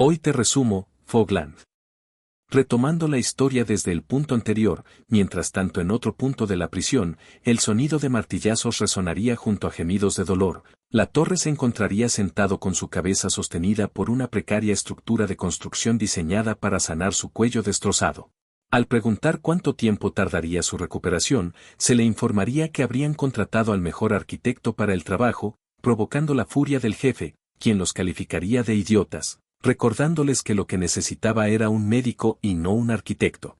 Hoy te resumo, Fogland. Retomando la historia desde el punto anterior, mientras tanto en otro punto de la prisión, el sonido de martillazos resonaría junto a gemidos de dolor. La torre se encontraría sentado con su cabeza sostenida por una precaria estructura de construcción diseñada para sanar su cuello destrozado. Al preguntar cuánto tiempo tardaría su recuperación, se le informaría que habrían contratado al mejor arquitecto para el trabajo, provocando la furia del jefe, quien los calificaría de idiotas, recordándoles que lo que necesitaba era un médico y no un arquitecto.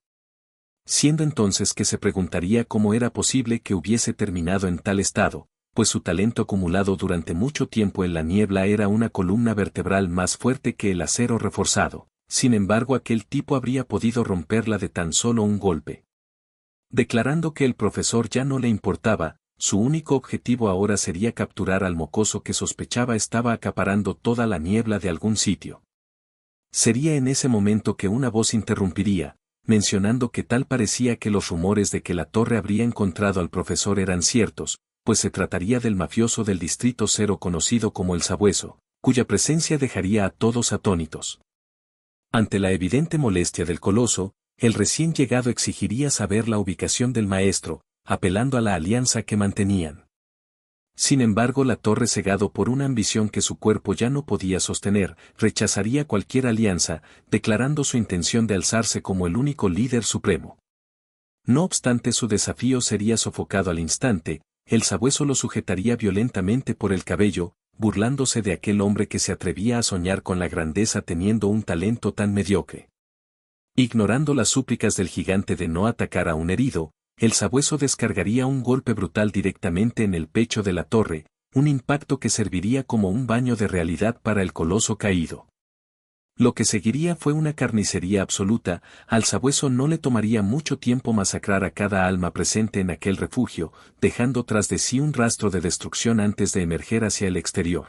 Siendo entonces que se preguntaría cómo era posible que hubiese terminado en tal estado, pues su talento acumulado durante mucho tiempo en la niebla era una columna vertebral más fuerte que el acero reforzado. Sin embargo, aquel tipo habría podido romperla de tan solo un golpe. Declarando que el profesor ya no le importaba, su único objetivo ahora sería capturar al mocoso que sospechaba estaba acaparando toda la niebla de algún sitio. Sería en ese momento que una voz interrumpiría, mencionando que tal parecía que los rumores de que la torre habría encontrado al profesor eran ciertos, pues se trataría del mafioso del Distrito 0 conocido como el Sabueso, cuya presencia dejaría a todos atónitos. Ante la evidente molestia del coloso, el recién llegado exigiría saber la ubicación del maestro, apelando a la alianza que mantenían. Sin embargo, la torre, cegado por una ambición que su cuerpo ya no podía sostener, rechazaría cualquier alianza, declarando su intención de alzarse como el único líder supremo. No obstante, su desafío sería sofocado al instante. El sabueso lo sujetaría violentamente por el cabello, burlándose de aquel hombre que se atrevía a soñar con la grandeza teniendo un talento tan mediocre. Ignorando las súplicas del gigante de no atacar a un herido, el sabueso descargaría un golpe brutal directamente en el pecho de la torre, un impacto que serviría como un baño de realidad para el coloso caído. Lo que seguiría fue una carnicería absoluta. Al sabueso no le tomaría mucho tiempo masacrar a cada alma presente en aquel refugio, dejando tras de sí un rastro de destrucción antes de emerger hacia el exterior.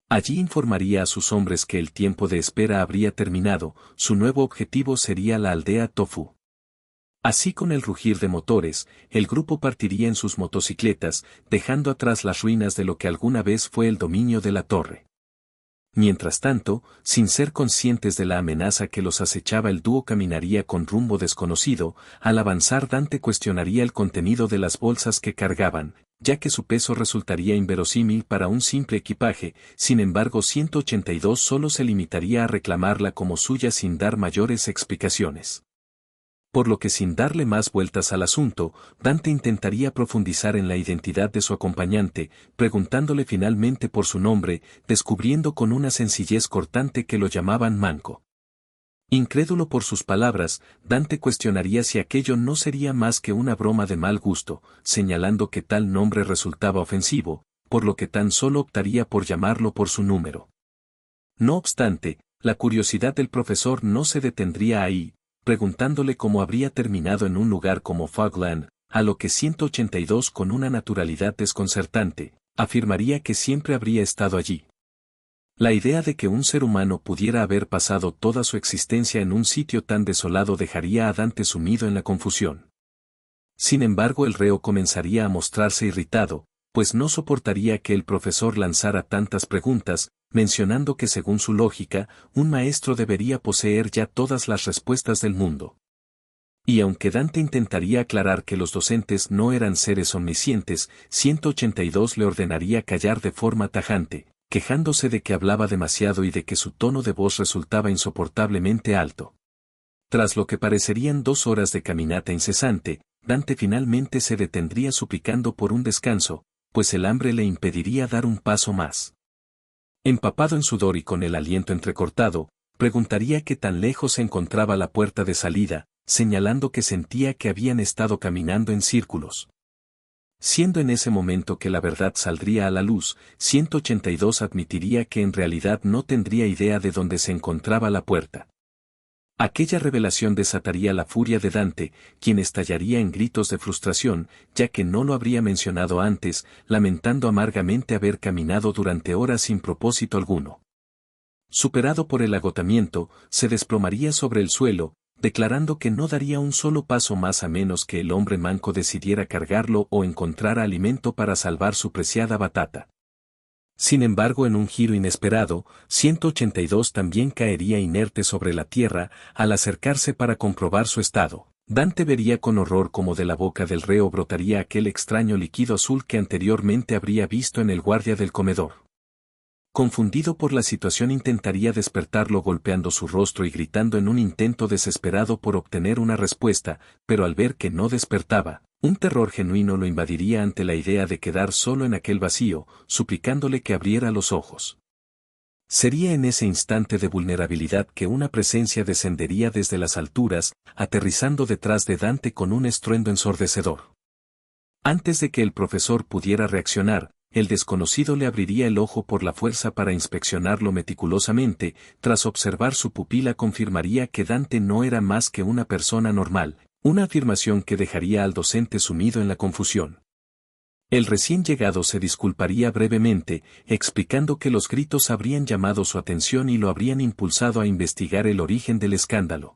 Allí informaría a sus hombres que el tiempo de espera habría terminado, su nuevo objetivo sería la aldea Tofu. Así, con el rugir de motores, el grupo partiría en sus motocicletas, dejando atrás las ruinas de lo que alguna vez fue el dominio de la torre. Mientras tanto, sin ser conscientes de la amenaza que los acechaba, el dúo caminaría con rumbo desconocido. Al avanzar, Dante cuestionaría el contenido de las bolsas que cargaban, ya que su peso resultaría inverosímil para un simple equipaje. Sin embargo, 182 solo se limitaría a reclamarla como suya sin dar mayores explicaciones. Por lo que, sin darle más vueltas al asunto, Dante intentaría profundizar en la identidad de su acompañante, preguntándole finalmente por su nombre, descubriendo con una sencillez cortante que lo llamaban Manco. Incrédulo por sus palabras, Dante cuestionaría si aquello no sería más que una broma de mal gusto, señalando que tal nombre resultaba ofensivo, por lo que tan solo optaría por llamarlo por su número. No obstante, la curiosidad del profesor no se detendría ahí, preguntándole cómo habría terminado en un lugar como Fogland, a lo que 182, con una naturalidad desconcertante, afirmaría que siempre habría estado allí. La idea de que un ser humano pudiera haber pasado toda su existencia en un sitio tan desolado dejaría a Dante sumido en la confusión. Sin embargo, el reo comenzaría a mostrarse irritado, pues no soportaría que el profesor lanzara tantas preguntas, mencionando que según su lógica, un maestro debería poseer ya todas las respuestas del mundo. Y aunque Dante intentaría aclarar que los docentes no eran seres omniscientes, 182 le ordenaría callar de forma tajante, quejándose de que hablaba demasiado y de que su tono de voz resultaba insoportablemente alto. Tras lo que parecerían 2 horas de caminata incesante, Dante finalmente se detendría suplicando por un descanso, pues el hambre le impediría dar un paso más. Empapado en sudor y con el aliento entrecortado, preguntaría qué tan lejos se encontraba la puerta de salida, señalando que sentía que habían estado caminando en círculos. Siendo en ese momento que la verdad saldría a la luz, 182 admitiría que en realidad no tendría idea de dónde se encontraba la puerta. Aquella revelación desataría la furia de Dante, quien estallaría en gritos de frustración, ya que no lo habría mencionado antes, lamentando amargamente haber caminado durante horas sin propósito alguno. Superado por el agotamiento, se desplomaría sobre el suelo, declarando que no daría un solo paso más a menos que el hombre manco decidiera cargarlo o encontrara alimento para salvar su preciada batata. Sin embargo, en un giro inesperado, 182 también caería inerte sobre la tierra al acercarse para comprobar su estado. Dante vería con horror cómo de la boca del reo brotaría aquel extraño líquido azul que anteriormente habría visto en el guardia del comedor. Confundido por la situación, intentaría despertarlo golpeando su rostro y gritando en un intento desesperado por obtener una respuesta, pero al ver que no despertaba, un terror genuino lo invadiría ante la idea de quedar solo en aquel vacío, suplicándole que abriera los ojos. Sería en ese instante de vulnerabilidad que una presencia descendería desde las alturas, aterrizando detrás de Dante con un estruendo ensordecedor. Antes de que el profesor pudiera reaccionar, el desconocido le abriría el ojo por la fuerza para inspeccionarlo meticulosamente. Tras observar su pupila, confirmaría que Dante no era más que una persona normal, una afirmación que dejaría al docente sumido en la confusión. El recién llegado se disculparía brevemente, explicando que los gritos habrían llamado su atención y lo habrían impulsado a investigar el origen del escándalo.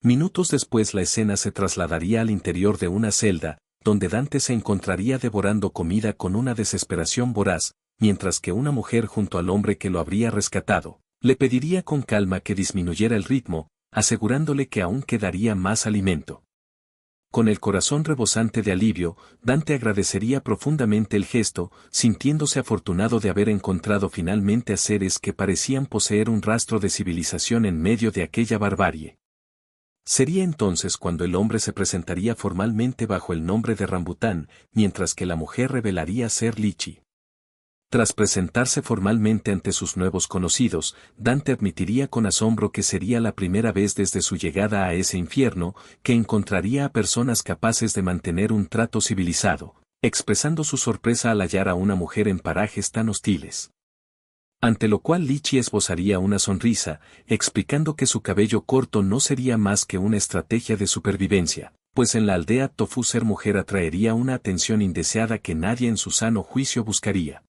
Minutos después la escena se trasladaría al interior de una celda, donde Dante se encontraría devorando comida con una desesperación voraz, mientras que una mujer junto al hombre que lo habría rescatado, le pediría con calma que disminuyera el ritmo, asegurándole que aún quedaría más alimento. Con el corazón rebosante de alivio, Dante agradecería profundamente el gesto, sintiéndose afortunado de haber encontrado finalmente a seres que parecían poseer un rastro de civilización en medio de aquella barbarie. Sería entonces cuando el hombre se presentaría formalmente bajo el nombre de Rambután, mientras que la mujer revelaría ser Lichi. Tras presentarse formalmente ante sus nuevos conocidos, Dante admitiría con asombro que sería la primera vez desde su llegada a ese infierno que encontraría a personas capaces de mantener un trato civilizado, expresando su sorpresa al hallar a una mujer en parajes tan hostiles. Ante lo cual Lichi esbozaría una sonrisa, explicando que su cabello corto no sería más que una estrategia de supervivencia, pues en la aldea Tofu ser mujer atraería una atención indeseada que nadie en su sano juicio buscaría.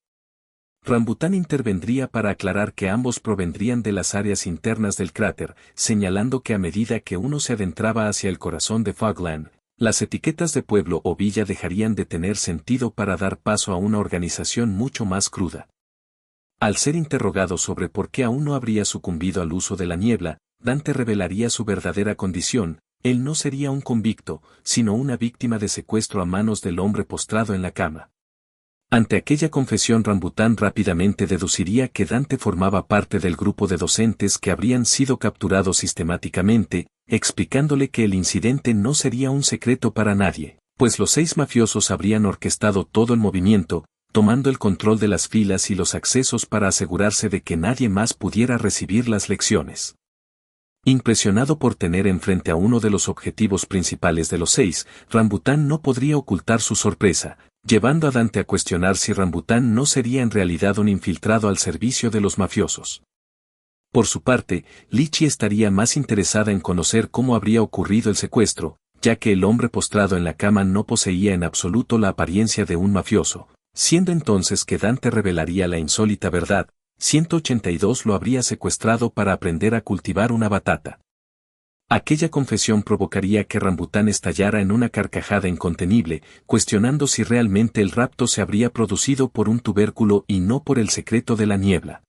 Rambután intervendría para aclarar que ambos provendrían de las áreas internas del cráter, señalando que a medida que uno se adentraba hacia el corazón de Fogland, las etiquetas de pueblo o villa dejarían de tener sentido para dar paso a una organización mucho más cruda. Al ser interrogado sobre por qué aún no habría sucumbido al uso de la niebla, Dante revelaría su verdadera condición: él no sería un convicto, sino una víctima de secuestro a manos del hombre postrado en la cama. Ante aquella confesión, Rambután rápidamente deduciría que Dante formaba parte del grupo de docentes que habrían sido capturados sistemáticamente, explicándole que el incidente no sería un secreto para nadie, pues los 6 mafiosos habrían orquestado todo el movimiento, tomando el control de las filas y los accesos para asegurarse de que nadie más pudiera recibir las lecciones. Impresionado por tener enfrente a uno de los objetivos principales de los 6, Rambután no podría ocultar su sorpresa, llevando a Dante a cuestionar si Rambután no sería en realidad un infiltrado al servicio de los mafiosos. Por su parte, Lichi estaría más interesada en conocer cómo habría ocurrido el secuestro, ya que el hombre postrado en la cama no poseía en absoluto la apariencia de un mafioso, siendo entonces que Dante revelaría la insólita verdad: 182 lo habría secuestrado para aprender a cultivar una batata. Aquella confesión provocaría que Rambután estallara en una carcajada incontenible, cuestionando si realmente el rapto se habría producido por un tubérculo y no por el secreto de la niebla.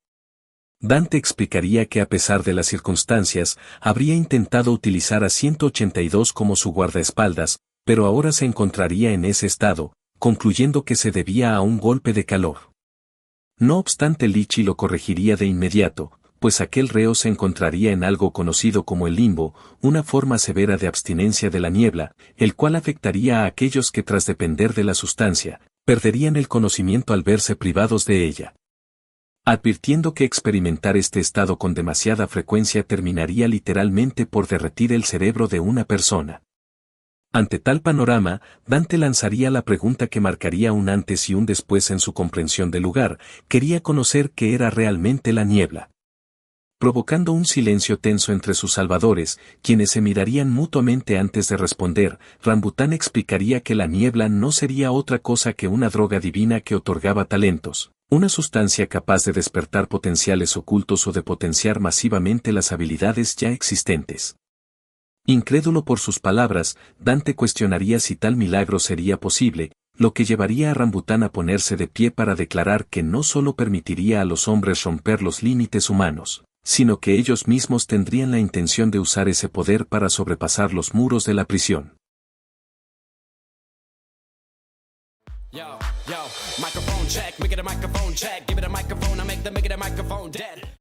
Dante explicaría que a pesar de las circunstancias, habría intentado utilizar a 182 como su guardaespaldas, pero ahora se encontraría en ese estado, concluyendo que se debía a un golpe de calor. No obstante, Lichi lo corregiría de inmediato, pues aquel reo se encontraría en algo conocido como el limbo, una forma severa de abstinencia de la niebla, el cual afectaría a aquellos que tras depender de la sustancia, perderían el conocimiento al verse privados de ella. Advirtiendo que experimentar este estado con demasiada frecuencia terminaría literalmente por derretir el cerebro de una persona. Ante tal panorama, Dante lanzaría la pregunta que marcaría un antes y un después en su comprensión del lugar: quería conocer qué era realmente la niebla. Provocando un silencio tenso entre sus salvadores, quienes se mirarían mutuamente antes de responder, Rambután explicaría que la niebla no sería otra cosa que una droga divina que otorgaba talentos, una sustancia capaz de despertar potenciales ocultos o de potenciar masivamente las habilidades ya existentes. Incrédulo por sus palabras, Dante cuestionaría si tal milagro sería posible, lo que llevaría a Rambután a ponerse de pie para declarar que no solo permitiría a los hombres romper los límites humanos, sino que ellos mismos tendrían la intención de usar ese poder para sobrepasar los muros de la prisión. Yo, microphone check, make it a microphone check, give it a microphone, I make the microphone dead.